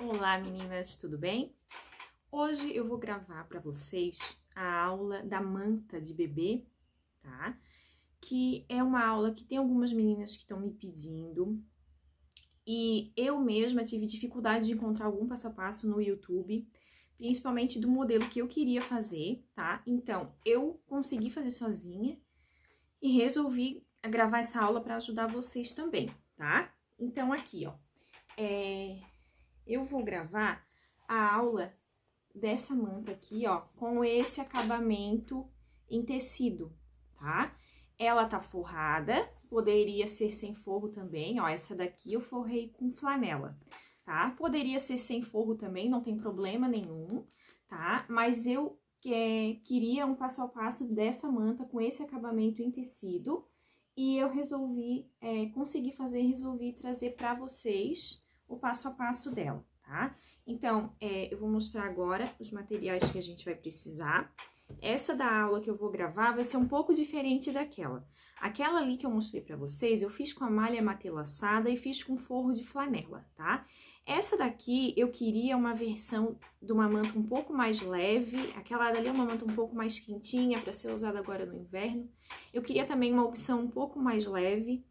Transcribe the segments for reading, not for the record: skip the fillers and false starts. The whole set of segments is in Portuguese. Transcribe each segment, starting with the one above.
Olá meninas, tudo bem? Hoje eu vou gravar para vocês a aula da manta de bebê, tá? Que é uma aula que tem algumas meninas que estão me pedindo e eu mesma tive dificuldade de encontrar algum passo a passo no YouTube, principalmente do modelo que eu queria fazer, tá? Então, eu consegui fazer sozinha e resolvi gravar essa aula para ajudar vocês também, tá? Então, aqui, ó, eu vou gravar a aula dessa manta aqui, ó, com esse acabamento em tecido, tá? Ela tá forrada, poderia ser sem forro também, ó, essa daqui eu forrei com flanela, tá? Poderia ser sem forro também, não tem problema nenhum, tá? Mas eu queria um passo a passo dessa manta com esse acabamento em tecido e eu resolvi, resolvi trazer pra vocês o passo a passo dela, tá? Então, eu vou mostrar agora os materiais que a gente vai precisar. Essa da aula que eu vou gravar vai ser um pouco diferente daquela. Aquela ali que eu mostrei pra vocês, eu fiz com a malha matelaçada e fiz com forro de flanela, tá? Essa daqui, eu queria uma versão de uma manta um pouco mais leve. Aquela dali é uma manta um pouco mais quentinha para ser usada agora no inverno. Eu queria também uma opção um pouco mais leve.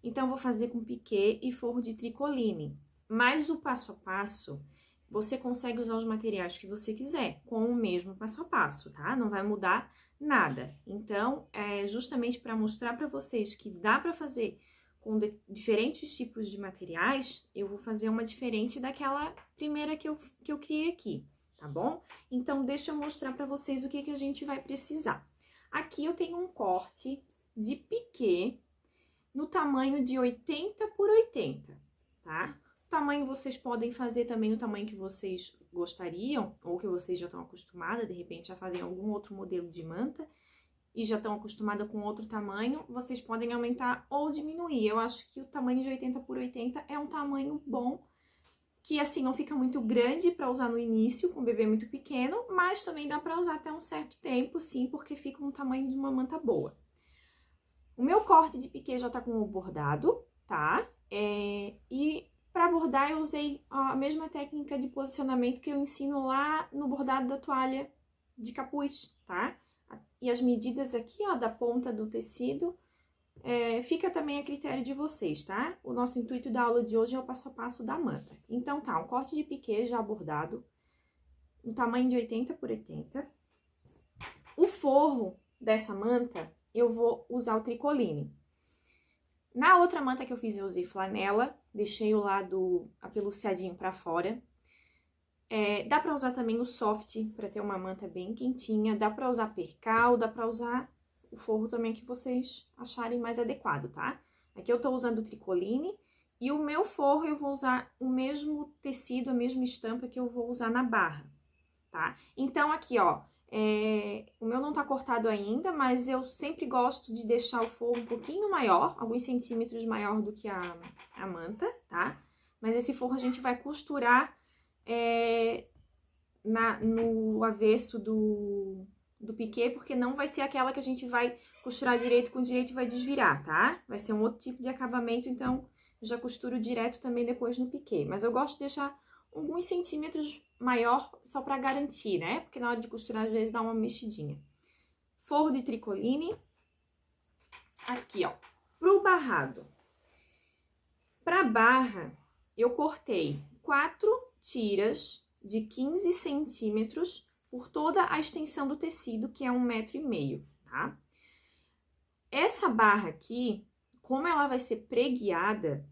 Então, eu vou fazer com piquê e forro de tricoline. Mas o passo a passo, você consegue usar os materiais que você quiser, com o mesmo passo a passo, tá? Não vai mudar nada. Então, é justamente para mostrar para vocês que dá para fazer com diferentes tipos de materiais, eu vou fazer uma diferente daquela primeira que eu criei aqui, tá bom? Então, deixa eu mostrar para vocês o que a gente vai precisar. Aqui eu tenho um corte de piquê no tamanho de 80 por 80, tá? Tamanho vocês podem fazer também no tamanho que vocês gostariam, ou que vocês já estão acostumadas, de repente já fazem algum outro modelo de manta e já estão acostumadas com outro tamanho, vocês podem aumentar ou diminuir. Eu acho que o tamanho de 80 por 80 é um tamanho bom, que assim não fica muito grande para usar no início, com o bebê muito pequeno, mas também dá para usar até um certo tempo, sim, porque fica um tamanho de uma manta boa. O meu corte de piquê já tá com o bordado, tá? E para bordar, eu usei a mesma técnica de posicionamento que eu ensino lá no bordado da toalha de capuz, tá? E as medidas aqui, ó, da ponta do tecido, fica também a critério de vocês, tá? O nosso intuito da aula de hoje é o passo a passo da manta. Então, tá, um corte de piquê já bordado, um tamanho de 80 por 80. O forro dessa manta, eu vou usar o tricoline. Na outra manta que eu fiz, eu usei flanela, deixei o lado apeluciadinho pra fora. Dá pra usar também o soft, pra ter uma manta bem quentinha. Dá pra usar percal, dá pra usar o forro também que vocês acharem mais adequado, tá? Aqui eu tô usando o tricoline e o meu forro eu vou usar o mesmo tecido, a mesma estampa que eu vou usar na barra, tá? Então, aqui, ó, o meu não tá cortado ainda, mas eu sempre gosto de deixar o forro um pouquinho maior, alguns centímetros maior do que a manta, tá? Mas esse forro a gente vai costurar no avesso do piquê, porque não vai ser aquela que a gente vai costurar direito com direito e vai desvirar, tá? Vai ser um outro tipo de acabamento, então eu já costuro direto também depois no piquê. Mas eu gosto de deixar alguns centímetros maior só pra garantir, né? Porque na hora de costurar, às vezes, dá uma mexidinha. Forro de tricoline. Aqui, ó. Pro barrado. Pra barra, eu cortei 4 tiras de 15 centímetros por toda a extensão do tecido, que é 1,5 m, tá? Essa barra aqui, como ela vai ser preguiada,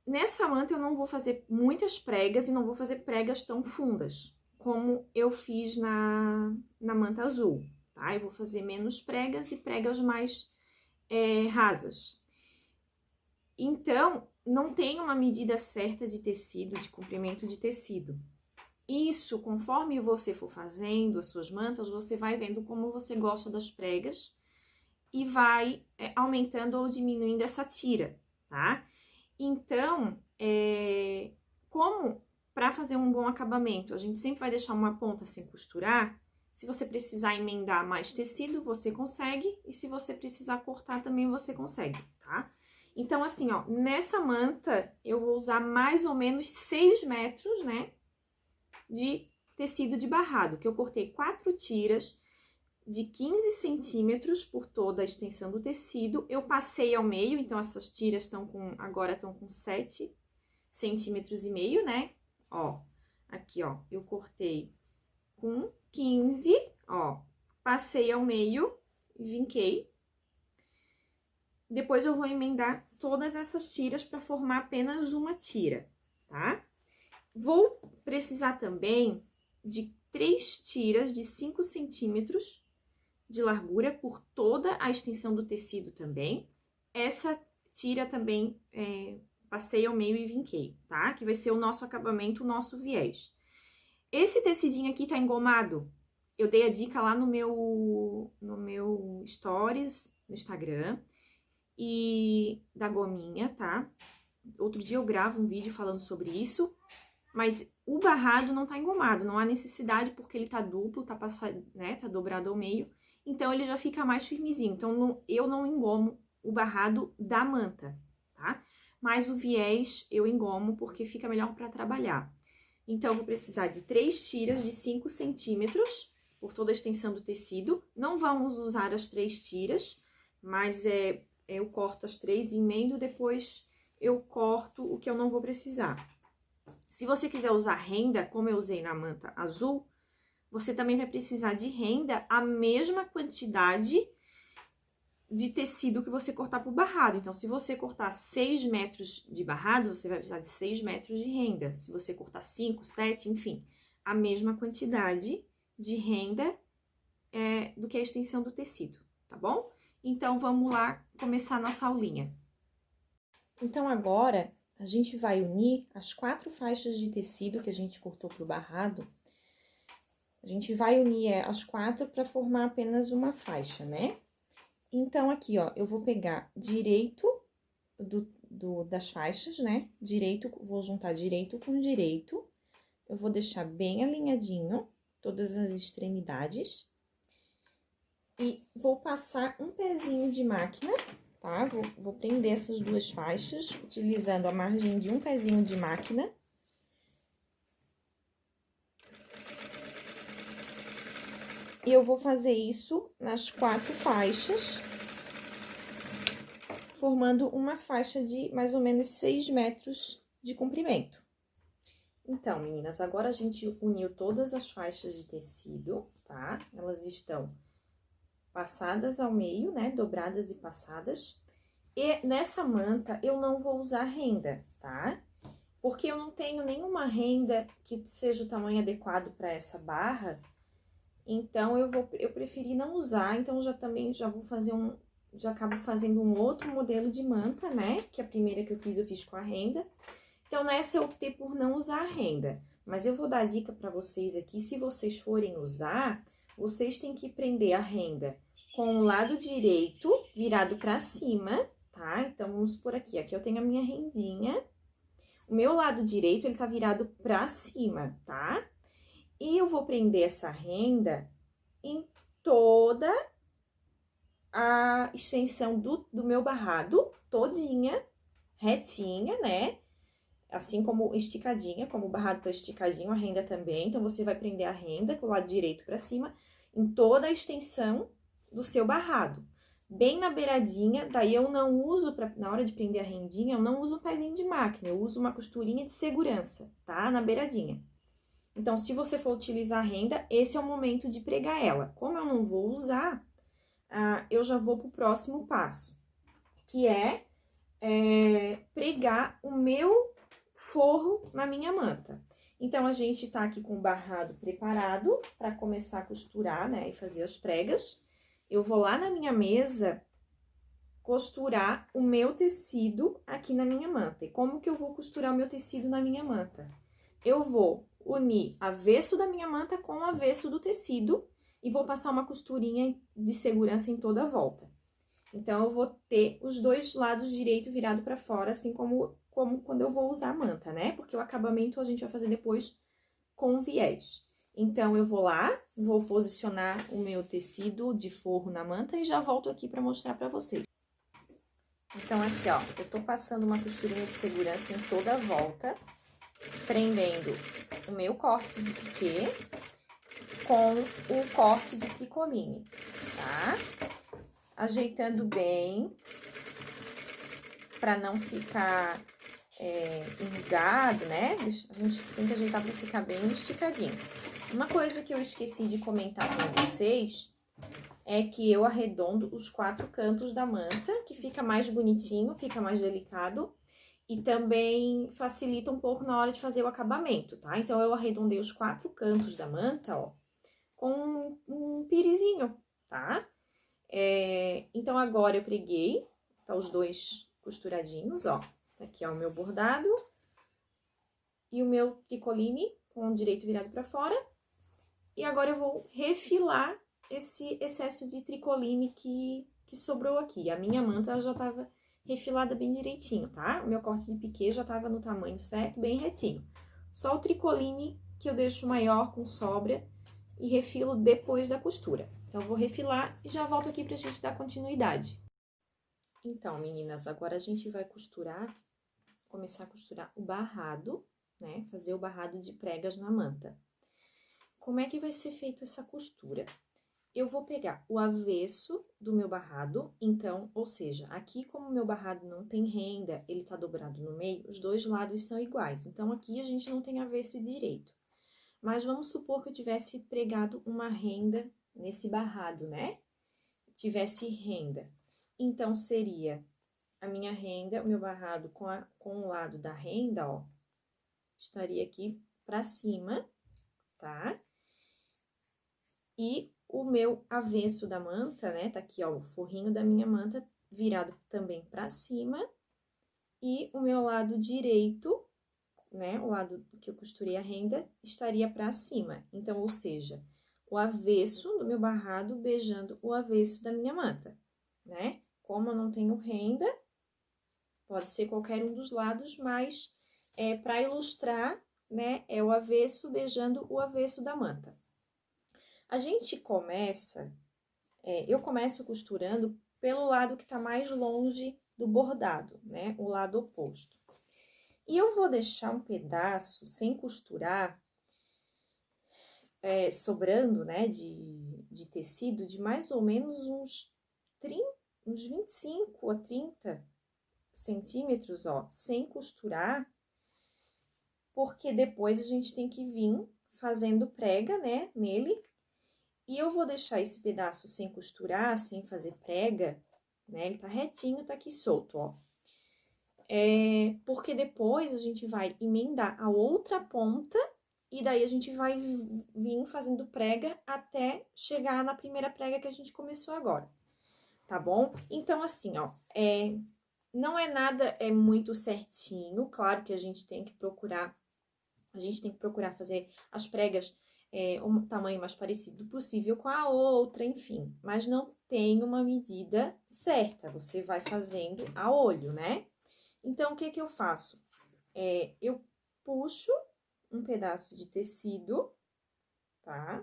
nessa manta eu não vou fazer muitas pregas e não vou fazer pregas tão fundas, como eu fiz na manta azul, tá? Eu vou fazer menos pregas e pregas mais rasas. Então, não tem uma medida certa de tecido, de comprimento de tecido. Isso, conforme você for fazendo as suas mantas, você vai vendo como você gosta das pregas e vai aumentando ou diminuindo essa tira, tá? Então, como para fazer um bom acabamento, a gente sempre vai deixar uma ponta sem costurar, se você precisar emendar mais tecido, você consegue, e se você precisar cortar também, você consegue, tá? Então, assim, ó, nessa manta eu vou usar mais ou menos 6 metros, né, de tecido de barrado, que eu cortei 4 tiras de 15 centímetros por toda a extensão do tecido. Eu passei ao meio, então essas tiras agora estão com 7 centímetros e meio, né? Ó, aqui, ó, eu cortei com 15, ó, passei ao meio, vinquei. Depois eu vou emendar todas essas tiras para formar apenas uma tira, tá? Vou precisar também de 3 tiras de 5 centímetros de largura por toda a extensão do tecido também. Essa tira também passei ao meio e vinquei, tá? Que vai ser o nosso acabamento, o nosso viés. Esse tecidinho aqui tá engomado. Eu dei a dica lá no meu stories, no Instagram, e da gominha, tá? Outro dia eu gravo um vídeo falando sobre isso, mas o barrado não tá engomado, não há necessidade porque ele tá duplo, tá passado, né? Tá dobrado ao meio, então ele já fica mais firmezinho. Então eu não engomo o barrado da manta, tá? Mas o viés eu engomo porque fica melhor para trabalhar. Então, eu vou precisar de 3 tiras de 5 centímetros por toda a extensão do tecido. Não vamos usar as 3 tiras, mas eu corto as 3 e emendo, depois eu corto o que eu não vou precisar. Se você quiser usar renda, como eu usei na manta azul, você também vai precisar de renda a mesma quantidade de tecido que você cortar pro barrado. Então, se você cortar 6 metros de barrado, você vai precisar de 6 metros de renda. Se você cortar 5, 7, enfim, a mesma quantidade de renda do que a extensão do tecido, tá bom? Então, vamos lá começar a nossa aulinha. Então, agora, a gente vai unir as 4 faixas de tecido que a gente cortou pro barrado. A gente vai unir as 4 para formar apenas uma faixa, né? Então, aqui, ó, eu vou pegar direito das faixas, né? Vou juntar direito com direito. Eu vou deixar bem alinhadinho todas as extremidades. E vou passar um pezinho de máquina, tá? Vou prender essas 2 faixas, utilizando a margem de um pezinho de máquina. E eu vou fazer isso nas 4 faixas, formando uma faixa de mais ou menos 6 metros de comprimento. Então, meninas, agora a gente uniu todas as faixas de tecido, tá? Elas estão passadas ao meio, né? Dobradas e passadas. E nessa manta eu não vou usar renda, tá? Porque eu não tenho nenhuma renda que seja o tamanho adequado para essa barra. Então, eu preferi não usar, então já acabo fazendo um outro modelo de manta, né? Que a primeira que eu fiz com a renda. Então, nessa eu optei por não usar a renda. Mas eu vou dar dica para vocês aqui, se vocês forem usar, vocês têm que prender a renda com o lado direito virado para cima, tá? Então, vamos por aqui. Aqui eu tenho a minha rendinha. O meu lado direito, ele tá virado para cima, tá? E eu vou prender essa renda em toda a extensão do meu barrado, todinha, retinha, né? Assim como esticadinha, como o barrado tá esticadinho, a renda também. Então, você vai prender a renda com o lado direito pra cima, em toda a extensão do seu barrado. Bem na beiradinha, daí eu não uso, na hora de prender a rendinha, eu não uso um pezinho de máquina, eu uso uma costurinha de segurança, tá? Na beiradinha. Então, se você for utilizar a renda, esse é o momento de pregar ela. Como eu não vou usar, eu já vou pro próximo passo, que é pregar o meu forro na minha manta. Então, a gente tá aqui com o barrado preparado para começar a costurar, né, e fazer as pregas. Eu vou lá na minha mesa costurar o meu tecido aqui na minha manta. E como que eu vou costurar o meu tecido na minha manta? Eu vou unir avesso da minha manta com o avesso do tecido e vou passar uma costurinha de segurança em toda a volta. Então, eu vou ter os 2 lados direito virado para fora, assim como quando eu vou usar a manta, né? Porque o acabamento a gente vai fazer depois com viés. Então, eu vou lá, vou posicionar o meu tecido de forro na manta e já volto aqui para mostrar para vocês. Então, aqui, ó, eu tô passando uma costurinha de segurança em toda a volta, prendendo o meu corte de piquê com o corte de tricoline, tá? Ajeitando bem, pra não ficar enrugado, né? A gente tem que ajeitar pra ficar bem esticadinho. Uma coisa que eu esqueci de comentar com vocês é que eu arredondo os 4 cantos da manta, que fica mais bonitinho, fica mais delicado e também facilita um pouco na hora de fazer o acabamento, tá? Então, eu arredondei os 4 cantos da manta, ó, com um pirizinho, tá? Então, agora eu preguei, tá os 2 costuradinhos, ó. Aqui, ó, o meu bordado e o meu tricoline com o direito virado pra fora. E agora eu vou refilar esse excesso de tricoline que sobrou aqui. A minha manta já tava refilada bem direitinho, tá? O meu corte de piquê já tava no tamanho certo, bem retinho. Só o tricoline que eu deixo maior com sobra e refilo depois da costura. Então, eu vou refilar e já volto aqui pra gente dar continuidade. Então, meninas, agora a gente vai começar a costurar o barrado, né? Fazer o barrado de pregas na manta. Como é que vai ser feita essa costura? Eu vou pegar o avesso do meu barrado, então, ou seja, aqui como o meu barrado não tem renda, ele tá dobrado no meio, os 2 lados são iguais. Então, aqui a gente não tem avesso e direito. Mas vamos supor que eu tivesse pregado uma renda nesse barrado, né? Tivesse renda. Então, seria a minha renda, o meu barrado com o lado da renda, ó, estaria aqui pra cima, tá? E o meu avesso da manta, né, tá aqui, ó, o forrinho da minha manta virado também pra cima. E o meu lado direito, né, o lado que eu costurei a renda, estaria pra cima. Então, ou seja, o avesso do meu barrado beijando o avesso da minha manta, né? Como eu não tenho renda, pode ser qualquer um dos lados, mas pra ilustrar, né, é o avesso beijando o avesso da manta. A gente começa, eu começo costurando pelo lado que tá mais longe do bordado, né? O lado oposto. E eu vou deixar um pedaço sem costurar, sobrando, né, de tecido de mais ou menos uns 25 a 30 centímetros, ó, sem costurar, porque depois a gente tem que vir fazendo prega, né, nele. E eu vou deixar esse pedaço sem costurar, sem fazer prega, né? Ele tá retinho, tá aqui solto, ó. Porque depois a gente vai emendar a outra ponta e daí a gente vai vir fazendo prega até chegar na primeira prega que a gente começou agora, tá bom? Então, assim, ó, não é nada muito certinho, claro que a gente tem que procurar fazer as pregas um tamanho mais parecido possível com a outra, enfim. Mas não tem uma medida certa, você vai fazendo a olho, né? Então, o que que eu faço? Eu puxo um pedaço de tecido, tá?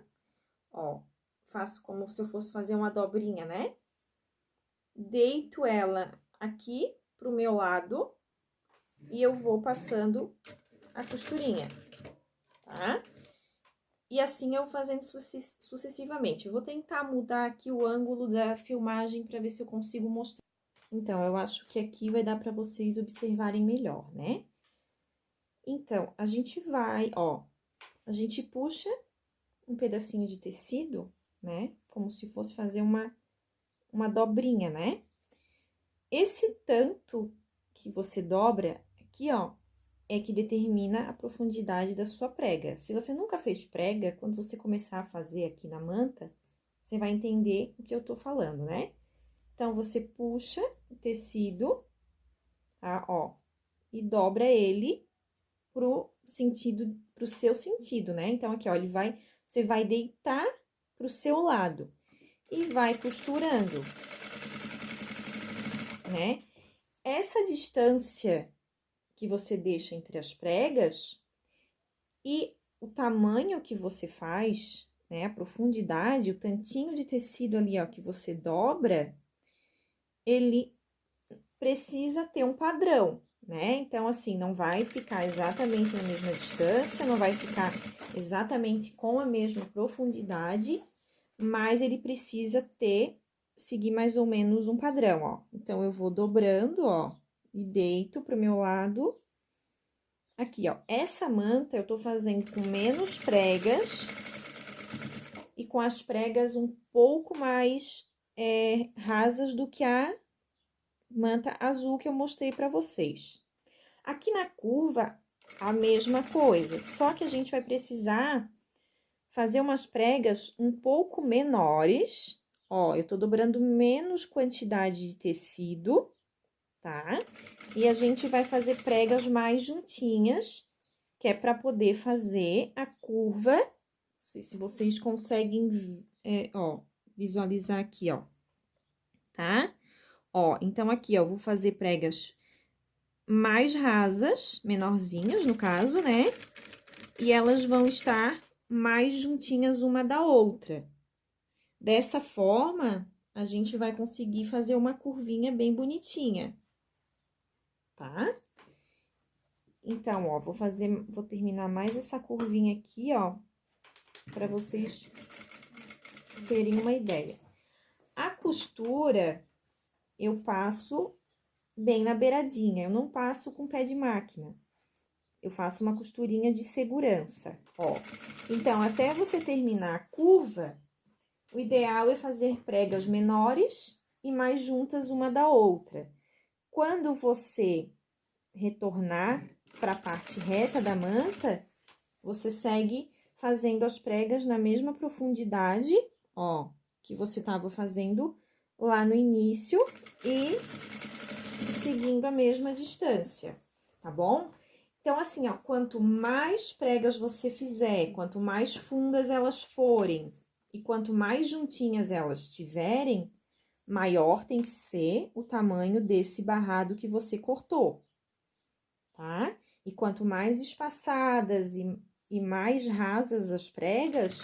Ó, faço como se eu fosse fazer uma dobrinha, né? Deito ela aqui pro meu lado e eu vou passando a costurinha, tá? E assim eu vou fazendo sucessivamente. Eu vou tentar mudar aqui o ângulo da filmagem para ver se eu consigo mostrar. Então, eu acho que aqui vai dar para vocês observarem melhor, né? Então, a gente vai, ó, a gente puxa um pedacinho de tecido, né? Como se fosse fazer uma dobrinha, né? Esse tanto que você dobra aqui, ó, é que determina a profundidade da sua prega. Se você nunca fez prega, quando você começar a fazer aqui na manta, você vai entender o que eu tô falando, né? Então, você puxa o tecido, tá? Ó, e dobra ele pro seu sentido, né? Então, aqui, ó, você vai deitar pro seu lado e vai costurando, né? Essa distância que você deixa entre as pregas e o tamanho que você faz, né, a profundidade, o tantinho de tecido ali, ó, que você dobra, ele precisa ter um padrão, né? Então, assim, não vai ficar exatamente na mesma distância, não vai ficar exatamente com a mesma profundidade, mas ele precisa seguir mais ou menos um padrão, ó. Então, eu vou dobrando, ó, e deito pro meu lado. Aqui, ó, essa manta eu tô fazendo com menos pregas e com as pregas um pouco mais rasas do que a manta azul que eu mostrei pra vocês. Aqui na curva, a mesma coisa, só que a gente vai precisar fazer umas pregas um pouco menores. Ó, eu tô dobrando menos quantidade de tecido, tá? E a gente vai fazer pregas mais juntinhas, que é pra poder fazer a curva. Não sei se vocês conseguem, ó, visualizar aqui, ó, tá? Ó, então aqui, ó, eu vou fazer pregas mais rasas, menorzinhas no caso, né? E elas vão estar mais juntinhas uma da outra. Dessa forma, a gente vai conseguir fazer uma curvinha bem bonitinha, tá? Então, ó, vou terminar mais essa curvinha aqui, ó, pra vocês terem uma ideia. A costura, eu passo bem na beiradinha, eu não passo com pé de máquina. Eu faço uma costurinha de segurança, ó. Então, até você terminar a curva, o ideal é fazer pregas menores e mais juntas uma da outra. Quando você retornar para a parte reta da manta, você segue fazendo as pregas na mesma profundidade, ó, que você estava fazendo lá no início e seguindo a mesma distância, tá bom? Então, assim, ó, quanto mais pregas você fizer, quanto mais fundas elas forem e quanto mais juntinhas elas tiverem, maior tem que ser o tamanho desse barrado que você cortou, tá? E quanto mais espaçadas e mais rasas as pregas,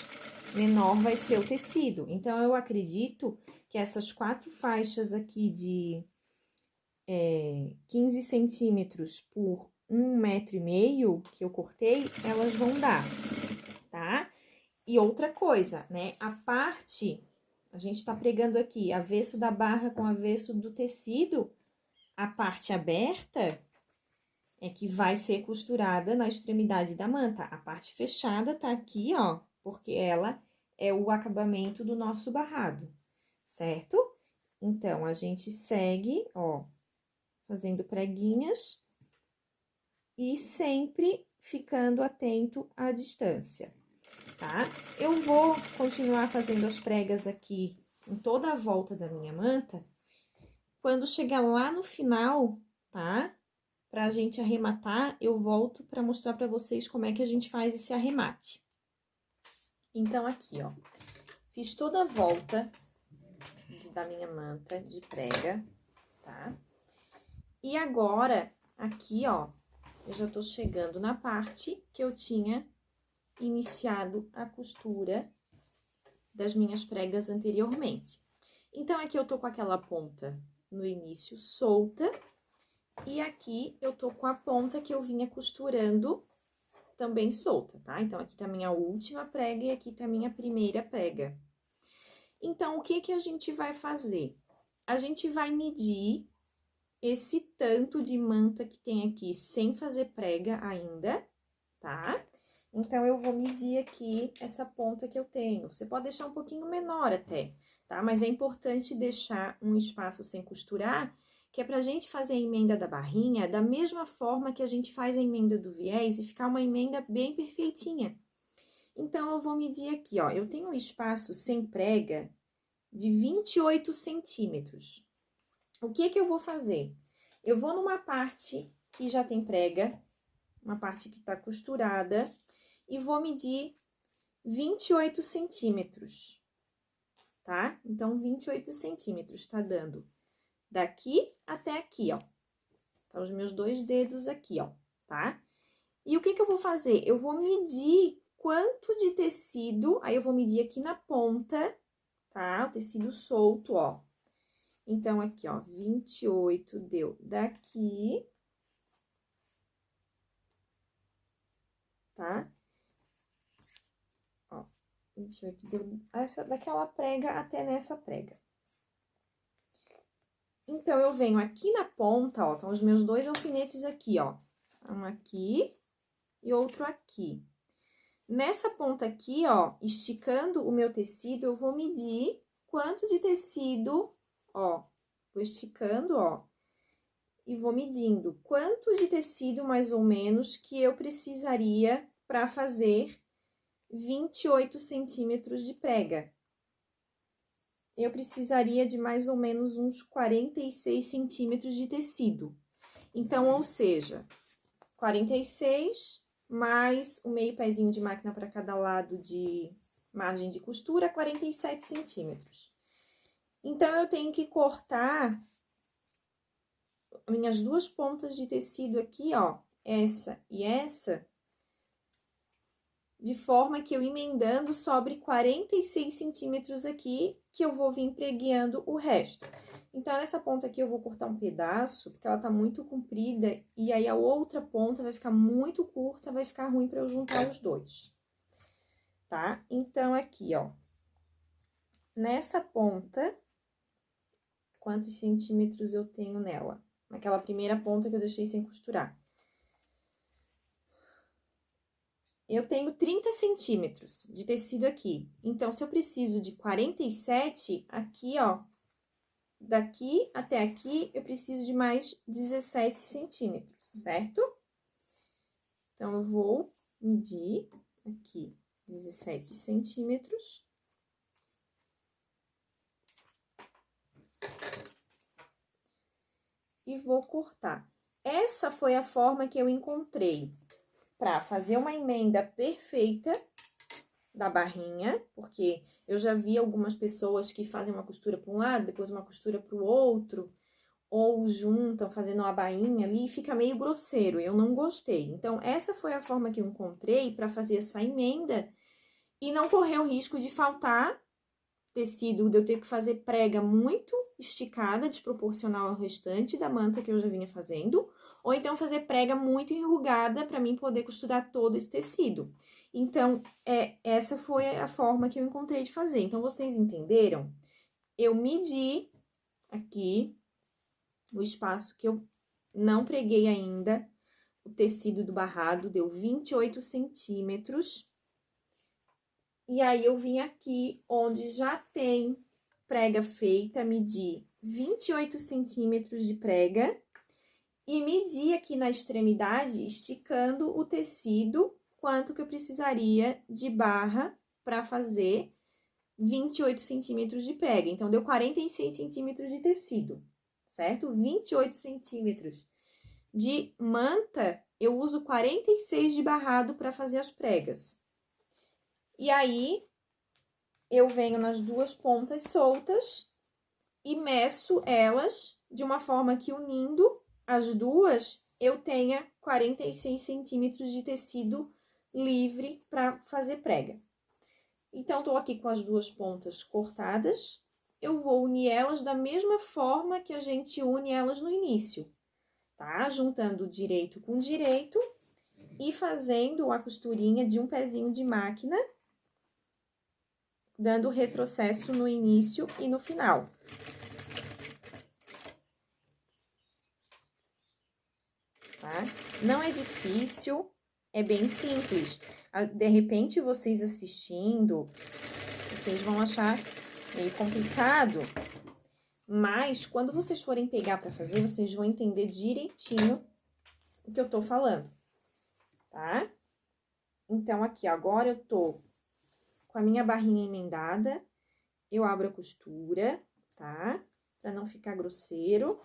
menor vai ser o tecido. Então, eu acredito que essas 4 faixas aqui de 15 centímetros por 1,5 m que eu cortei, elas vão dar, tá? E outra coisa, né? A parte, a gente tá pregando aqui, avesso da barra com avesso do tecido, a parte aberta é que vai ser costurada na extremidade da manta. A parte fechada tá aqui, ó, porque ela é o acabamento do nosso barrado, certo? Então, a gente segue, ó, fazendo preguinhas e sempre ficando atento à distância, tá? Eu vou continuar fazendo as pregas aqui em toda a volta da minha manta. Quando chegar lá no final, tá? Pra gente arrematar, eu volto pra mostrar pra vocês como é que a gente faz esse arremate. Então, aqui, ó, fiz toda a volta da minha manta de prega, tá? E agora, aqui, ó, eu já tô chegando na parte que eu tinha iniciado a costura das minhas pregas anteriormente. Então, aqui eu tô com aquela ponta no início solta, e aqui eu tô com a ponta que eu vinha costurando também solta, tá? Então, aqui tá a minha última prega e aqui tá a minha primeira prega. Então, o que que a gente vai fazer? A gente vai medir esse tanto de manta que tem aqui sem fazer prega ainda, tá? Então, eu vou medir aqui essa ponta que eu tenho. Você pode deixar um pouquinho menor até, tá? Mas é importante deixar um espaço sem costurar, que é pra gente fazer a emenda da barrinha da mesma forma que a gente faz a emenda do viés e ficar uma emenda bem perfeitinha. Então, eu vou medir aqui, ó. Eu tenho um espaço sem prega de 28 centímetros. O que que eu vou fazer? Eu vou numa parte que já tem prega, uma parte que tá costurada, e vou medir 28 centímetros, tá? Então, 28 centímetros tá dando daqui até aqui, ó. Tá os meus 2 dedos aqui, ó, tá? E o que que eu vou fazer? Eu vou medir quanto de tecido, aí eu vou medir aqui na ponta, tá? O tecido solto, ó. Então, aqui, ó, 28 deu daqui, tá? Ó, 28 deu daquela prega até nessa prega. Então, eu venho aqui na ponta, ó, estão os meus dois alfinetes aqui, ó. Um aqui e outro aqui. Nessa ponta aqui, ó, esticando o meu tecido, eu vou medir quanto de tecido, ó, vou esticando, ó, e vou medindo quanto de tecido, mais ou menos, que eu precisaria para fazer 28 centímetros de prega. Eu precisaria de mais ou menos uns 46 centímetros de tecido. Então, ou seja, 46 mais o meio pezinho de máquina para cada lado de margem de costura, 47 centímetros. Então, eu tenho que cortar minhas duas pontas de tecido aqui, ó, essa e essa, de forma que eu emendando sobre 46 centímetros aqui, que eu vou vir pregueando o resto. Então, nessa ponta aqui eu vou cortar um pedaço, porque ela tá muito comprida, e aí a outra ponta vai ficar muito curta, vai ficar ruim pra eu juntar os dois, tá? Então, aqui, ó, nessa ponta, quantos centímetros eu tenho nela? Naquela primeira ponta que eu deixei sem costurar. Eu tenho 30 centímetros de tecido aqui. Então, se eu preciso de 47, aqui, ó, daqui até aqui, eu preciso de mais 17 centímetros, certo? Então, eu vou medir aqui 17 centímetros. E vou cortar. Essa foi a forma que eu encontrei para fazer uma emenda perfeita da barrinha, porque eu já vi algumas pessoas que fazem uma costura para um lado, depois uma costura para o outro, ou juntam fazendo uma bainha ali e fica meio grosseiro, eu não gostei. Então, essa foi a forma que eu encontrei para fazer essa emenda e não correr o risco de faltar tecido, de eu ter que fazer prega muito esticada, desproporcional ao restante da manta que eu já vinha fazendo, ou então fazer prega muito enrugada para mim poder costurar todo esse tecido. Então, essa foi a forma que eu encontrei de fazer. Então, vocês entenderam? Eu medi aqui o espaço que eu não preguei ainda, o tecido do barrado deu 28 centímetros. E aí, eu vim aqui, onde já tem prega feita, medi 28 centímetros de prega e medi aqui na extremidade, esticando o tecido, quanto que eu precisaria de barra para fazer 28 centímetros de prega. Então, deu 46 centímetros de tecido, certo? 28 centímetros de manta, eu uso 46 de barrado para fazer as pregas. E aí, eu venho nas duas pontas soltas e meço elas de uma forma que, unindo as duas, eu tenha 46 centímetros de tecido livre para fazer prega. Então, tô aqui com as duas pontas cortadas, eu vou unir elas da mesma forma que a gente une elas no início, tá? Juntando direito com direito e fazendo a costurinha de um pezinho de máquina, dando retrocesso no início e no final. Tá? Não é difícil, é bem simples. De repente, vocês assistindo, vocês vão achar meio complicado, mas quando vocês forem pegar para fazer, vocês vão entender direitinho o que eu tô falando, tá? Então, aqui, agora eu tô com a minha barrinha emendada, eu abro a costura, tá? Pra não ficar grosseiro.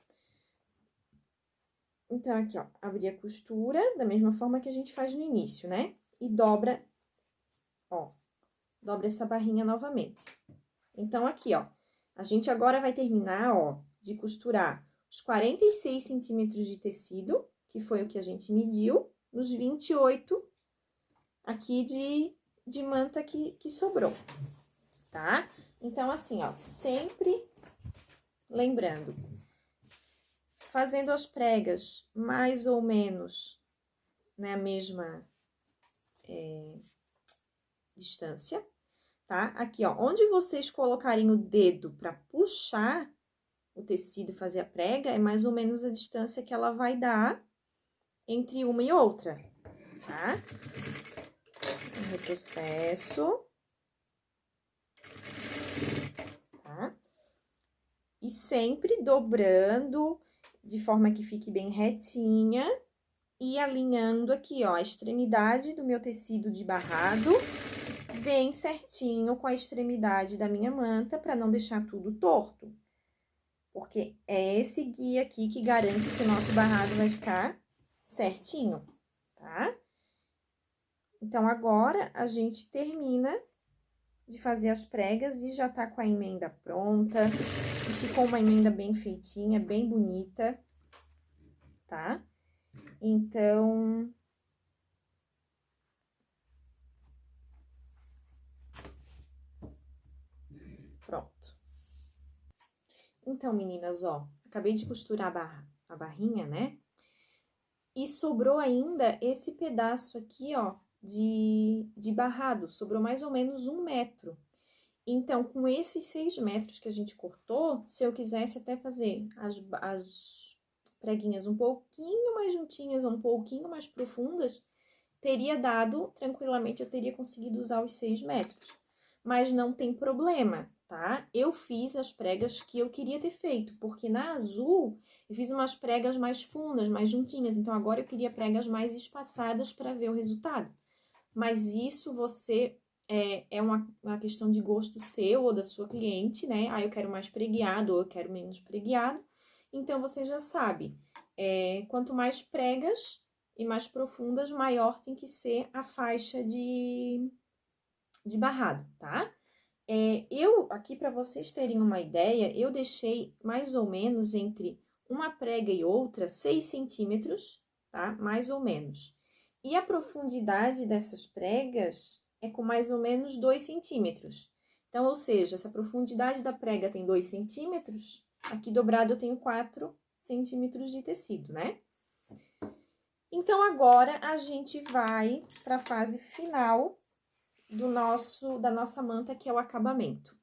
Então, aqui, ó, abri a costura da mesma forma que a gente faz no início, né? E dobra, ó, dobra essa barrinha novamente. Então, aqui, ó, a gente agora vai terminar, ó, de costurar os 46 centímetros de tecido, que foi o que a gente mediu, nos 28 aqui de manta que sobrou, tá? Então, assim, ó, sempre lembrando, fazendo as pregas mais ou menos na mesma distância, tá? Aqui, ó, onde vocês colocarem o dedo para puxar o tecido e fazer a prega, é mais ou menos a distância que ela vai dar entre uma e outra, tá? Um retrocesso. Tá? E sempre dobrando de forma que fique bem retinha e alinhando aqui, ó, a extremidade do meu tecido de barrado bem certinho com a extremidade da minha manta para não deixar tudo torto. Porque é esse guia aqui que garante que o nosso barrado vai ficar certinho, tá? Então, agora, a gente termina de fazer as pregas e já tá com a emenda pronta. E ficou uma emenda bem feitinha, bem bonita, tá? Então... Pronto. Então, meninas, ó, acabei de costurar a barrinha, né? E sobrou ainda esse pedaço aqui, ó, de barrado. Sobrou mais ou menos 1 metro. Então, com esses 6 metros que a gente cortou, se eu quisesse até fazer as preguinhas um pouquinho mais juntinhas ou um pouquinho mais profundas, teria dado, tranquilamente, eu teria conseguido usar os 6 metros. Mas não tem problema, tá? Eu fiz as pregas que eu queria ter feito, porque na azul eu fiz umas pregas mais fundas, mais juntinhas, então agora eu queria pregas mais espaçadas para ver o resultado. Mas isso você é uma questão de gosto seu ou da sua cliente, né? Ah, eu quero mais preguiado ou eu quero menos preguiado. Então, você já sabe, quanto mais pregas e mais profundas, maior tem que ser a faixa de barrado, tá? Aqui, para vocês terem uma ideia, eu deixei mais ou menos entre uma prega e outra 6 centímetros, tá? Mais ou menos. E a profundidade dessas pregas é com mais ou menos 2 centímetros. Então, ou seja, se a profundidade da prega tem 2 centímetros, aqui dobrado eu tenho 4 centímetros de tecido, né? Então, agora, a gente vai para a fase final da nossa manta, que é o acabamento.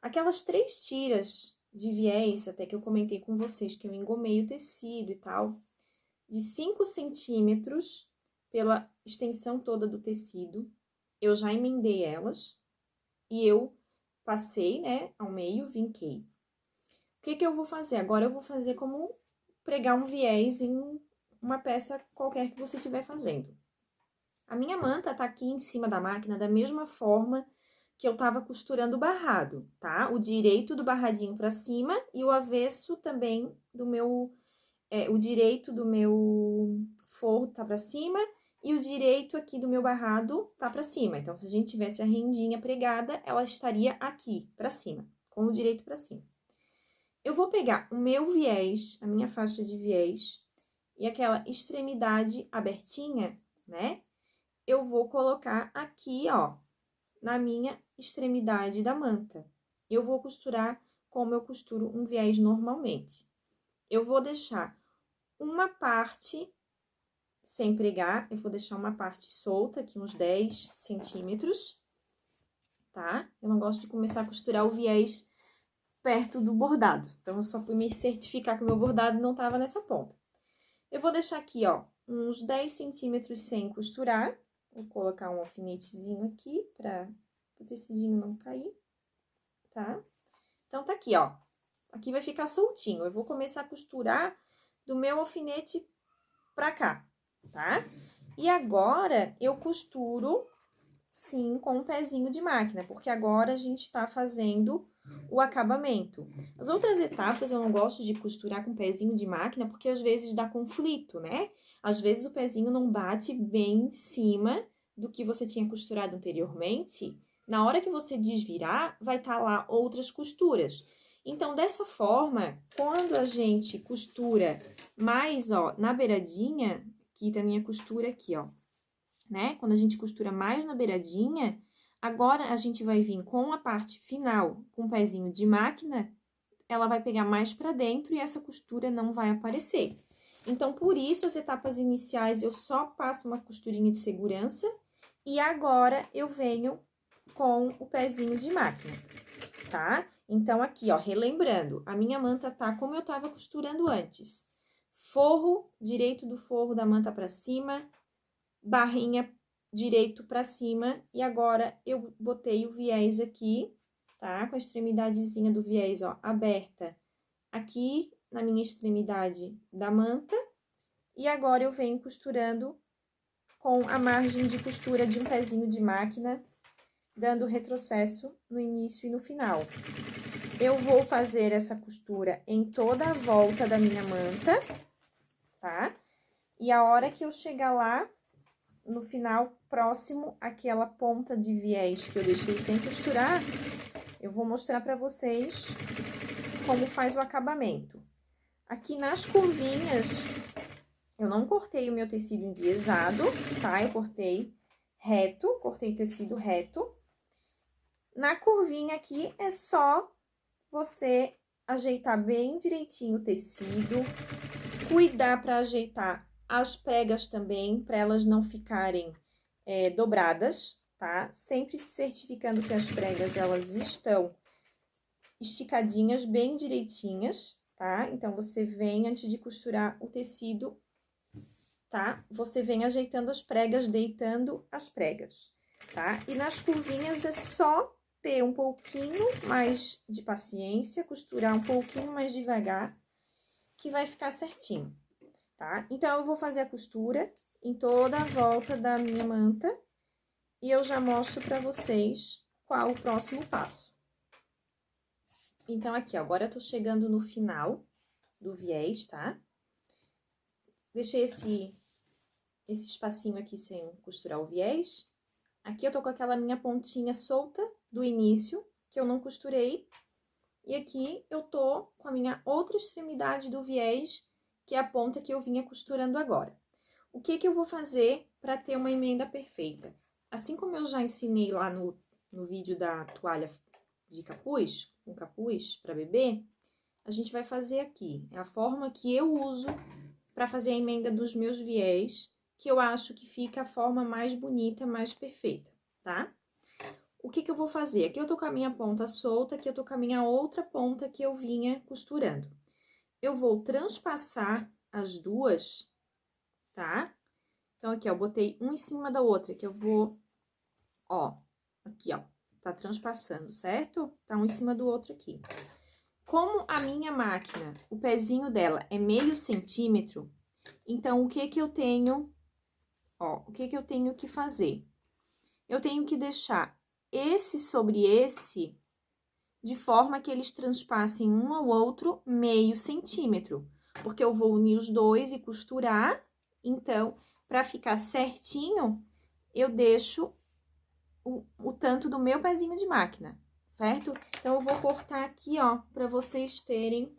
Aquelas 3 tiras de viés, até que eu comentei com vocês, que eu engomei o tecido e tal, de 5 centímetros pela extensão toda do tecido, eu já emendei elas e eu passei, né, ao meio, vinquei. O que eu vou fazer? Agora eu vou fazer como pregar um viés em uma peça qualquer que você estiver fazendo. A minha manta tá aqui em cima da máquina da mesma forma que eu tava costurando o barrado, tá? O direito do barradinho pra cima e o avesso também do meu... o direito do meu forro tá pra cima e o direito aqui do meu barrado tá pra cima. Então, se a gente tivesse a rendinha pregada, ela estaria aqui pra cima, com o direito pra cima. Eu vou pegar o meu viés, a minha faixa de viés, e aquela extremidade abertinha, né? Eu vou colocar aqui, ó, na minha extremidade da manta. Eu vou costurar como eu costuro um viés normalmente. Eu vou deixar uma parte sem pregar, eu vou deixar uma parte solta, aqui uns 10 centímetros, tá? Eu não gosto de começar a costurar o viés perto do bordado, então eu só fui me certificar que o meu bordado não tava nessa ponta. Eu vou deixar aqui, ó, uns 10 centímetros sem costurar, vou colocar um alfinetezinho aqui para o tecidinho não cair, tá? Então, tá aqui, ó, aqui vai ficar soltinho, eu vou começar a costurar do meu alfinete pra cá, tá? E agora, eu costuro, sim, com um pezinho de máquina, porque agora a gente tá fazendo o acabamento. As outras etapas eu não gosto de costurar com pezinho de máquina, porque às vezes dá conflito, né? Às vezes o pezinho não bate bem em cima do que você tinha costurado anteriormente. Na hora que você desvirar, vai estar lá outras costuras. Então, dessa forma, quando a gente costura mais, ó, na beiradinha, aqui da minha costura aqui, ó, né? Quando a gente costura mais na beiradinha, agora a gente vai vir com a parte final, com o pezinho de máquina, ela vai pegar mais pra dentro e essa costura não vai aparecer. Então, por isso, as etapas iniciais eu só passo uma costurinha de segurança e agora eu venho com o pezinho de máquina, tá? Então, aqui, ó, relembrando, a minha manta tá como eu tava costurando antes. Forro direito do forro da manta pra cima, barrinha direito pra cima, e agora eu botei o viés aqui, tá? Com a extremidadezinha do viés, ó, aberta aqui na minha extremidade da manta, e agora eu venho costurando com a margem de costura de um pezinho de máquina, dando retrocesso no início e no final. Eu vou fazer essa costura em toda a volta da minha manta, tá? E a hora que eu chegar lá, no final, próximo àquela ponta de viés que eu deixei sem costurar, eu vou mostrar pra vocês como faz o acabamento. Aqui nas curvinhas, eu não cortei o meu tecido enviesado, tá? Eu cortei reto, cortei tecido reto. Na curvinha aqui, é só você ajeitar bem direitinho o tecido, cuidar para ajeitar as pregas também, para elas não ficarem dobradas, tá? Sempre se certificando que as pregas, elas estão esticadinhas, bem direitinhas, tá? Então, você vem, antes de costurar o tecido, tá? Você vem ajeitando as pregas, deitando as pregas, tá? E nas curvinhas é só ter um pouquinho mais de paciência, costurar um pouquinho mais devagar, que vai ficar certinho, tá? Então, eu vou fazer a costura em toda a volta da minha manta e eu já mostro pra vocês qual o próximo passo. Então, aqui, ó, agora eu tô chegando no final do viés, tá? Deixei esse espacinho aqui sem costurar o viés. Aqui eu tô com aquela minha pontinha solta do início, que eu não costurei. E aqui eu tô com a minha outra extremidade do viés, que é a ponta que eu vinha costurando agora. O que que eu vou fazer para ter uma emenda perfeita? Assim como eu já ensinei lá no vídeo da toalha de capuz, com capuz para bebê, a gente vai fazer aqui. É a forma que eu uso para fazer a emenda dos meus viés, que eu acho que fica a forma mais bonita, mais perfeita, tá? O que que eu vou fazer? Aqui eu tô com a minha ponta solta, aqui eu tô com a minha outra ponta que eu vinha costurando. Eu vou transpassar as duas, tá? Então, aqui, ó, botei um em cima da outra, que eu vou, ó, aqui, ó, tá transpassando, certo? Tá um em cima do outro aqui. Como a minha máquina, o pezinho dela é meio centímetro, então, o que que eu tenho, ó, o que que eu tenho que fazer? Eu tenho que deixar esse sobre esse, de forma que eles transpassem um ao outro meio centímetro, porque eu vou unir os dois e costurar, então, para ficar certinho, eu deixo o tanto do meu pezinho de máquina, certo? Então, eu vou cortar aqui, ó, para vocês terem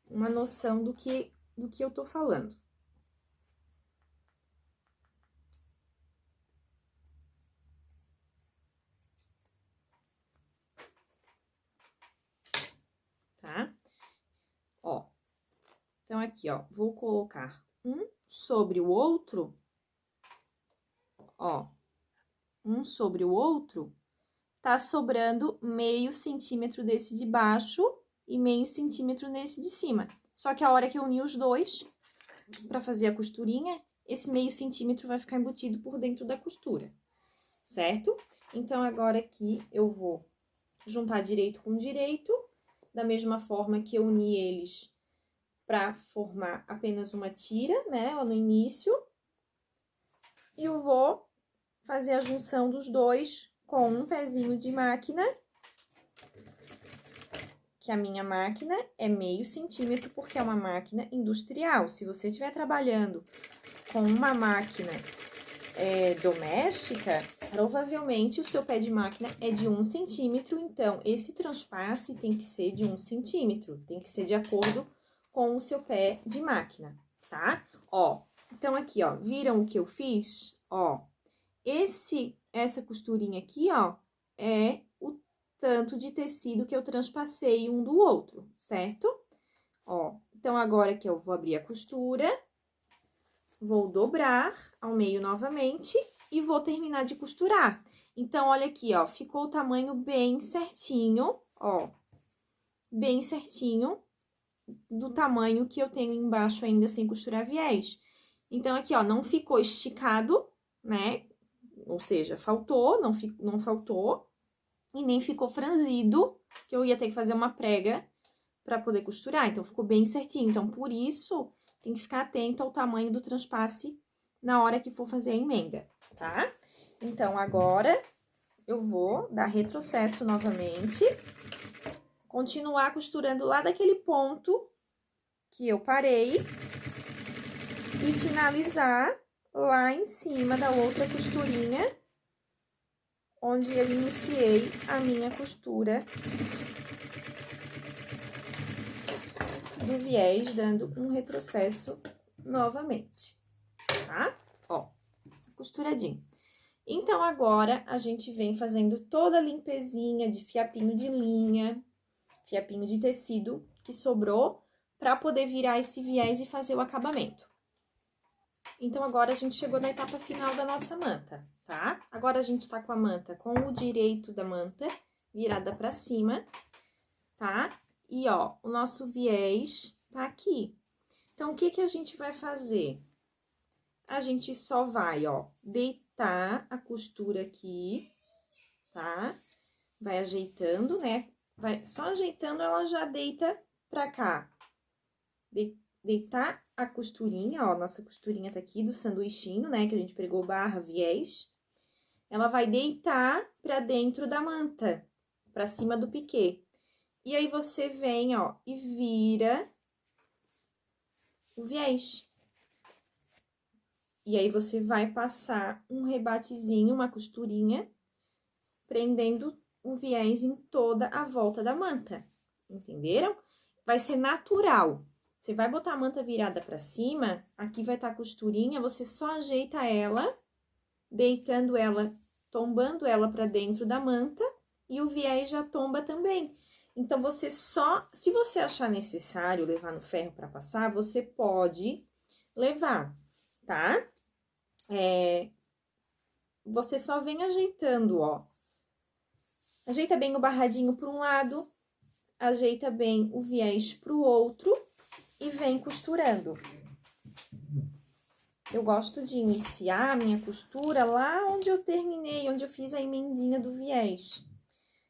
uma noção do que eu tô falando. Tá? Ó, então, aqui, ó, vou colocar um sobre o outro, ó, um sobre o outro, tá sobrando meio centímetro desse de baixo e meio centímetro nesse de cima. Só que a hora que eu unir os dois, pra fazer a costurinha, esse meio centímetro vai ficar embutido por dentro da costura, certo? Então, agora aqui eu vou juntar direito com direito, da mesma forma que eu uni eles pra formar apenas uma tira, né, lá no início. E eu vou fazer a junção dos dois com um pezinho de máquina, que a minha máquina é meio centímetro, porque é uma máquina industrial. Se você estiver trabalhando com uma máquina doméstica, provavelmente o seu pé de máquina é de 1 centímetro, então, esse transpasse tem que ser de 1 centímetro, tem que ser de acordo com o seu pé de máquina, tá? Ó, então, aqui, ó, viram o que eu fiz? Ó, essa costurinha aqui, ó, é tanto de tecido que eu transpassei um do outro, certo? Ó, então, agora que eu vou abrir a costura, vou dobrar ao meio novamente e vou terminar de costurar. Então, olha aqui, ó, ficou o tamanho bem certinho, ó, bem certinho do tamanho que eu tenho embaixo ainda sem costurar viés. Então, aqui, ó, não ficou esticado, né? Ou seja, faltou, não faltou, e nem ficou franzido, que eu ia ter que fazer uma prega para poder costurar. Então, ficou bem certinho. Então, por isso, tem que ficar atento ao tamanho do transpasse na hora que for fazer a emenda, tá? Então, agora, eu vou dar retrocesso novamente, continuar costurando lá daquele ponto que eu parei e finalizar lá em cima da outra costurinha, onde eu iniciei a minha costura do viés, dando um retrocesso novamente, tá? Ó, costuradinho. Então, agora, a gente vem fazendo toda a limpezinha de fiapinho de linha, fiapinho de tecido que sobrou, para poder virar esse viés e fazer o acabamento. Então, agora, a gente chegou na etapa final da nossa manta, tá? Agora, a gente tá com a manta com o direito da manta virada pra cima, tá? E, ó, o nosso viés tá aqui. Então, o que que a gente vai fazer? A gente só vai, ó, deitar a costura aqui, tá? Vai ajeitando, né? Só ajeitando, ela já deita pra cá. Deitar a costurinha, ó, nossa costurinha tá aqui do sanduichinho, né? Que a gente pregou barra, viés. Ela vai deitar pra dentro da manta, pra cima do piquê. E aí, você vem, ó, e vira o viés. E aí, você vai passar um rebatezinho, uma costurinha, prendendo o viés em toda a volta da manta, entenderam? Vai ser natural. Você vai botar a manta virada pra cima, aqui vai estar a costurinha, você só ajeita ela, deitando ela, tombando ela pra dentro da manta, e o viés já tomba também. Então, você só, se você achar necessário levar no ferro pra passar, você pode levar, tá? Você só vem ajeitando, ó. Ajeita bem o barradinho para um lado, ajeita bem o viés para o outro e vem costurando. Eu gosto de iniciar a minha costura lá onde eu terminei, onde eu fiz a emendinha do viés,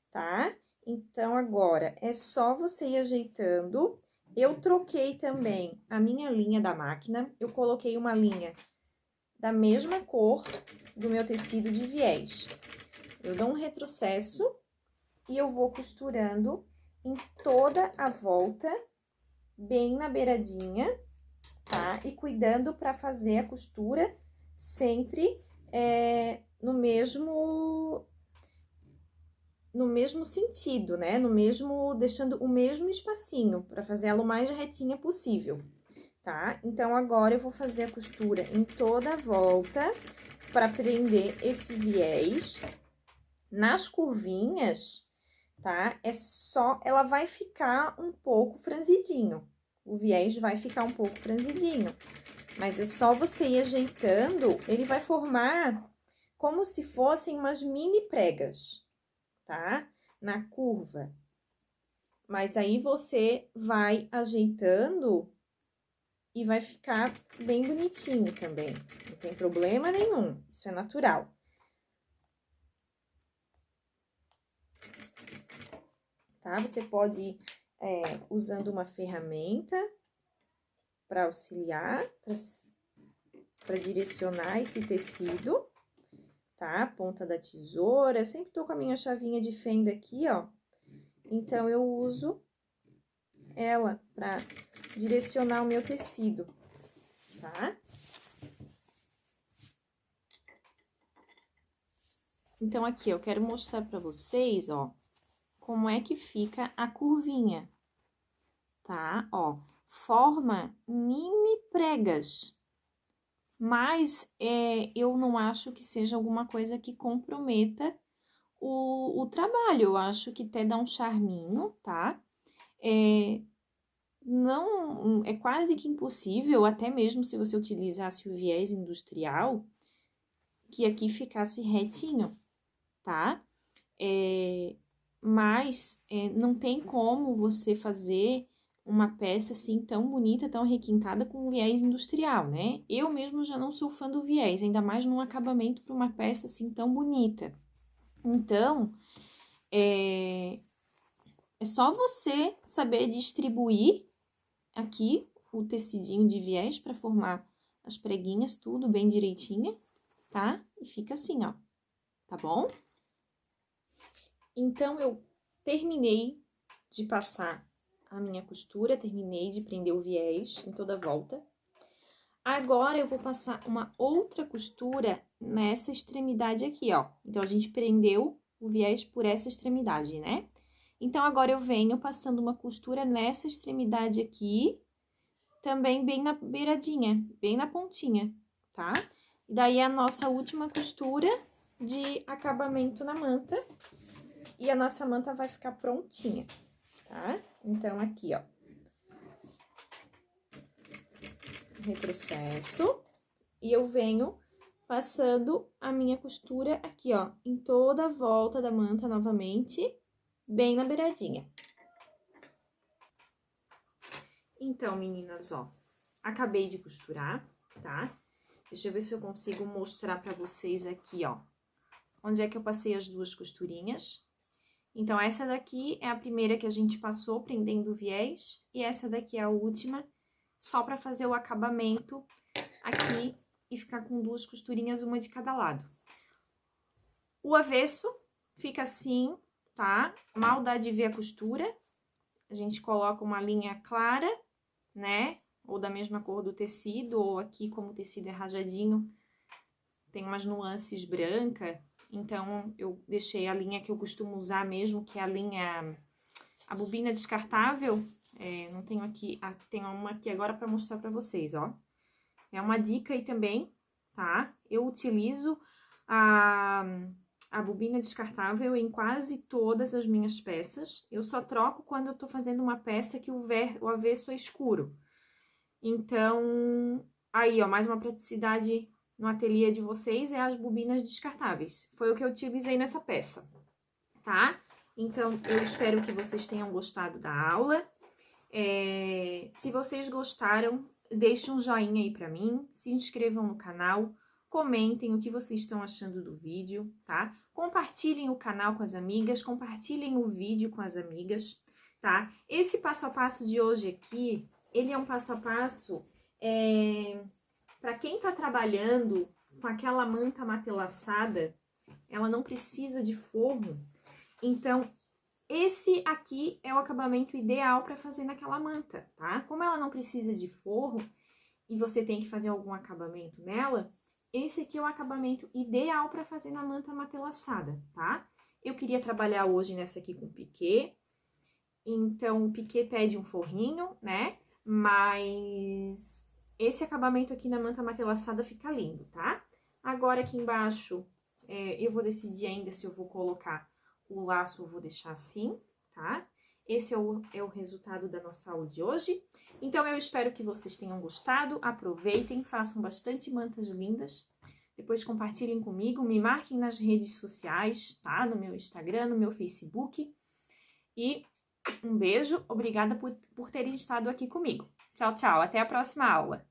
tá? Então, agora, é só você ir ajeitando. Eu troquei também a minha linha da máquina, eu coloquei uma linha da mesma cor do meu tecido de viés. Eu dou um retrocesso e eu vou costurando em toda a volta, bem na beiradinha, tá? E cuidando para fazer a costura sempre no mesmo sentido, né? Deixando o mesmo espacinho, para fazer ela o mais retinha possível, tá? Então, agora, eu vou fazer a costura em toda a volta, para prender esse viés. Nas curvinhas, tá? Ela vai ficar um pouco franzidinho. O viés vai ficar um pouco franzidinho. Mas é só você ir ajeitando, ele vai formar como se fossem umas mini pregas, tá? Na curva. Mas aí, você vai ajeitando e vai ficar bem bonitinho também. Não tem problema nenhum, isso é natural. Tá? Você pode ir usando uma ferramenta para auxiliar, para direcionar esse tecido, tá? A ponta da tesoura, eu sempre tô com a minha chavinha de fenda aqui, ó. Então, eu uso ela para direcionar o meu tecido, tá? Então, aqui, eu quero mostrar para vocês, ó, como é que fica a curvinha, tá? Ó, forma mini pregas, mas eu não acho que seja alguma coisa que comprometa o trabalho. Eu acho que até dá um charminho, tá? Não, é quase que impossível, até mesmo se você utilizasse o viés industrial, que aqui ficasse retinho, tá? Mas não tem como você fazer uma peça assim tão bonita, tão requintada com viés industrial, né? Eu mesmo já não sou fã do viés, ainda mais num acabamento para uma peça assim tão bonita. Então, é só você saber distribuir aqui o tecidinho de viés para formar as preguinhas, tudo bem direitinho, tá? E fica assim, ó, tá bom? Então, eu terminei de passar a minha costura, terminei de prender o viés em toda a volta. Agora, eu vou passar uma outra costura nessa extremidade aqui, ó. Então, a gente prendeu o viés por essa extremidade, né? Então, agora eu venho passando uma costura nessa extremidade aqui, também bem na beiradinha, bem na pontinha, tá? E daí, a nossa última costura de acabamento na manta. E a nossa manta vai ficar prontinha, tá? Então, aqui, ó. Retrocesso. E eu venho passando a minha costura aqui, ó, em toda a volta da manta novamente, bem na beiradinha. Então, meninas, ó, acabei de costurar, tá? Deixa eu ver se eu consigo mostrar pra vocês aqui, ó, onde é que eu passei as duas costurinhas. Então, essa daqui é a primeira que a gente passou prendendo o viés, e essa daqui é a última, só pra fazer o acabamento aqui e ficar com duas costurinhas, uma de cada lado. O avesso fica assim, tá? Mal dá de ver a costura. A gente coloca uma linha clara, né? Ou da mesma cor do tecido, ou aqui, como o tecido é rajadinho, tem umas nuances branca. Então, eu deixei a linha que eu costumo usar mesmo, que é a linha... A bobina descartável, não tenho aqui... tenho uma aqui agora pra mostrar pra vocês, ó. É uma dica aí também, tá? Eu utilizo a bobina descartável em quase todas as minhas peças. Eu só troco quando eu tô fazendo uma peça que o avesso é escuro. Então, aí, ó, mais uma praticidade no ateliê de vocês é as bobinas descartáveis. Foi o que eu utilizei nessa peça, tá? Então, eu espero que vocês tenham gostado da aula. Se vocês gostaram, deixem um joinha aí pra mim, se inscrevam no canal, comentem o que vocês estão achando do vídeo, tá? Compartilhem o canal com as amigas, compartilhem o vídeo com as amigas, tá? Esse passo a passo de hoje aqui, ele é um passo a passo para quem tá trabalhando com aquela manta matelaçada, ela não precisa de forro, então... Esse aqui é o acabamento ideal para fazer naquela manta, tá? Como ela não precisa de forro e você tem que fazer algum acabamento nela, esse aqui é o acabamento ideal para fazer na manta matelaçada, tá? Eu queria trabalhar hoje nessa aqui com piquê, então o piquê pede um forrinho, né? Mas esse acabamento aqui na manta matelaçada fica lindo, tá? Agora aqui embaixo eu vou decidir ainda se eu vou colocar o laço, eu vou deixar assim, tá? Esse é o resultado da nossa aula de hoje. Então, eu espero que vocês tenham gostado. Aproveitem, façam bastante mantas lindas. Depois compartilhem comigo, me marquem nas redes sociais, tá? No meu Instagram, no meu Facebook. E um beijo, obrigada por terem estado aqui comigo. Tchau, tchau, até a próxima aula.